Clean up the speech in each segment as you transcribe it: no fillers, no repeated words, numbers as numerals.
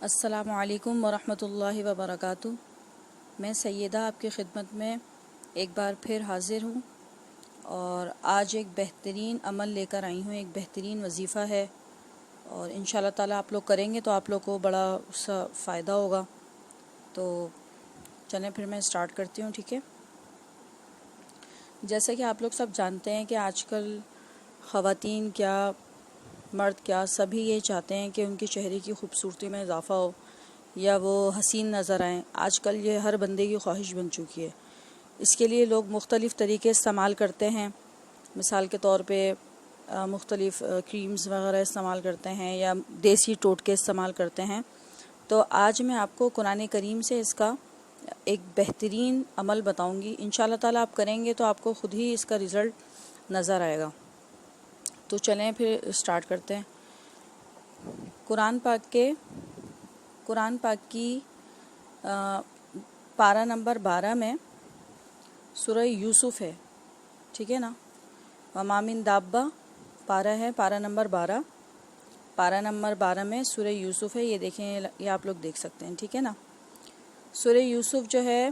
السلام علیکم ورحمۃ اللہ وبرکاتہ۔ میں سیدہ آپ کی خدمت میں ایک بار پھر حاضر ہوں اور آج ایک بہترین عمل لے کر آئی ہوں۔ ایک بہترین وظیفہ ہے اور انشاءاللہ تعالیٰ آپ لوگ کریں گے تو آپ لوگ کو بڑا اس کا فائدہ ہوگا۔ تو چلیں پھر میں اسٹارٹ کرتی ہوں، ٹھیک ہے۔ جیسے کہ آپ لوگ سب جانتے ہیں کہ آج کل خواتین کیا مرد کیا سبھی یہ چاہتے ہیں کہ ان کے چہرے کی خوبصورتی میں اضافہ ہو یا وہ حسین نظر آئیں۔ آج کل یہ ہر بندے کی خواہش بن چکی ہے۔ اس کے لیے لوگ مختلف طریقے استعمال کرتے ہیں، مثال کے طور پہ مختلف کریمز وغیرہ استعمال کرتے ہیں یا دیسی ٹوٹکے استعمال کرتے ہیں۔ تو آج میں آپ کو قرآن کریم سے اس کا ایک بہترین عمل بتاؤں گی۔ انشاءاللہ تعالیٰ آپ کریں گے تو آپ کو خود ہی اس کا رزلٹ نظر آئے گا۔ تو چلیں پھر اسٹارٹ کرتے ہیں۔ قرآن پاک کی پارہ نمبر 12 میں سورہ یوسف ہے، ٹھیک ہے نا۔ وما من دابہ پارہ ہے، پارہ نمبر 12، پارہ نمبر 12 میں سورہ یوسف ہے۔ یہ دیکھیں، یہ آپ لوگ دیکھ سکتے ہیں، ٹھیک ہے نا۔ سورہ یوسف جو ہے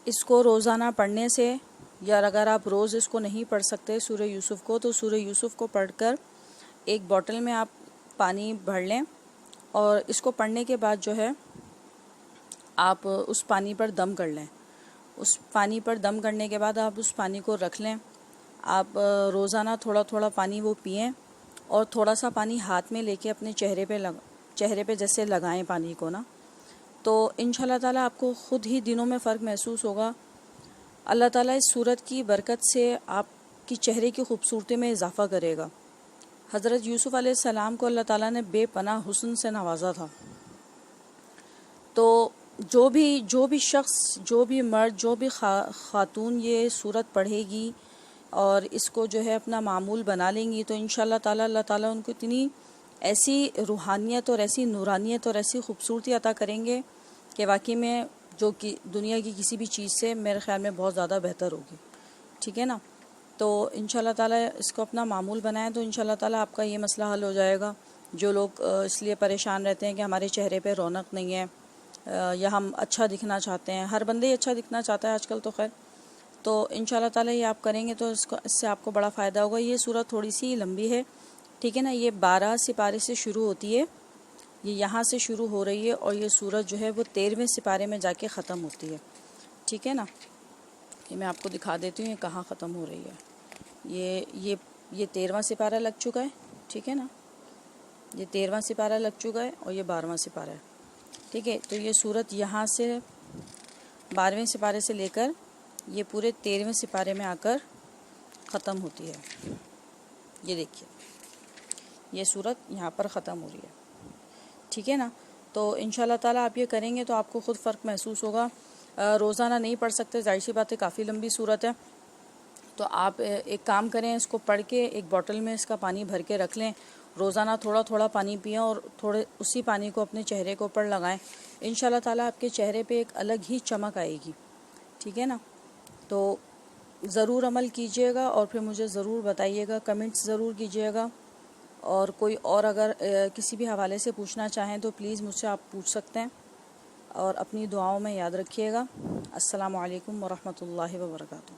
اس کو روزانہ پڑھنے سے، یا اگر آپ روز اس کو نہیں پڑھ سکتے سورہ یوسف کو، تو سورہ یوسف کو پڑھ کر ایک بوٹل میں آپ پانی بھر لیں اور اس کو پڑھنے کے بعد جو ہے آپ اس پانی پر دم کر لیں۔ اس پانی پر دم کرنے کے بعد آپ اس پانی کو رکھ لیں۔ آپ روزانہ تھوڑا تھوڑا پانی وہ پئیں اور تھوڑا سا پانی ہاتھ میں لے کے اپنے چہرے پہ جیسے لگائیں پانی کو نا، تو انشاءاللہ تعالیٰ آپ کو خود ہی دنوں میں فرق محسوس ہوگا۔ اللہ تعالیٰ اس صورت کی برکت سے آپ کی چہرے کی خوبصورتی میں اضافہ کرے گا۔ حضرت یوسف علیہ السلام کو اللہ تعالیٰ نے بے پناہ حسن سے نوازا تھا۔ تو جو بھی شخص، جو بھی مرد، جو بھی خاتون یہ صورت پڑھے گی اور اس کو جو ہے اپنا معمول بنا لیں گی، تو انشاءاللہ تعالیٰ اللہ تعالیٰ ان کو اتنی ایسی روحانیت اور ایسی نورانیت اور ایسی خوبصورتی عطا کریں گے کہ واقعی میں جو کہ دنیا کی کسی بھی چیز سے میرے خیال میں بہت زیادہ بہتر ہوگی، ٹھیک ہے نا۔ تو انشاءاللہ تعالیٰ اس کو اپنا معمول بنائیں تو انشاءاللہ تعالیٰ آپ کا یہ مسئلہ حل ہو جائے گا۔ جو لوگ اس لیے پریشان رہتے ہیں کہ ہمارے چہرے پہ رونق نہیں ہے یا ہم اچھا دکھنا چاہتے ہیں، ہر بندے ہی اچھا دکھنا چاہتا ہے آج کل تو خیر، تو انشاءاللہ تعالیٰ یہ آپ کریں گے تو اس سے آپ کو بڑا فائدہ ہوگا۔ یہ سورت تھوڑی سی لمبی ہے، ٹھیک ہے نا۔ یہ 12 سپارے سے شروع ہوتی ہے، یہ یہاں سے شروع ہو رہی ہے اور یہ سورت جو ہے وہ 13ویں سپارے میں جا کے ختم ہوتی ہے، ٹھیک ہے نا۔ یہ میں آپ کو دکھا دیتی ہوں یہ کہاں ختم ہو رہی ہے۔ یہ 13واں سپارہ لگ چکا ہے، ٹھیک ہے نا۔ یہ 13واں سپارہ لگ چکا ہے اور یہ 12واں سپارہ ہے، ٹھیک ہے۔ تو یہ سورت یہاں سے 12ویں سپارے سے لے کر یہ پورے 13ویں سپارے میں آ کر ختم ہوتی ہے۔ یہ دیکھیے، یہ سورت یہاں پر ختم ہو رہی ہے، ٹھیک ہے نا۔ تو انشاءاللہ تعالیٰ آپ یہ کریں گے تو آپ کو خود فرق محسوس ہوگا۔ روزانہ نہیں پڑھ سکتے، ظاہر سی بات ہے، کافی لمبی سورت ہے، تو آپ ایک کام کریں، اس کو پڑھ کے ایک بوٹل میں اس کا پانی بھر کے رکھ لیں، روزانہ تھوڑا تھوڑا پانی پئیں اور تھوڑے اسی پانی کو اپنے چہرے کے اوپر لگائیں۔ انشاءاللہ تعالیٰ آپ کے چہرے پہ ایک الگ ہی چمک آئے گی، ٹھیک ہے نا۔ تو ضرور عمل کیجئے گا اور پھر مجھے ضرور بتائیے گا، کمنٹس ضرور کیجئے گا، اور کوئی اور اگر کسی بھی حوالے سے پوچھنا چاہیں تو پلیز مجھ سے آپ پوچھ سکتے ہیں، اور اپنی دعاؤں میں یاد رکھیے گا۔ السلام علیکم ورحمۃ اللہ وبرکاتہ۔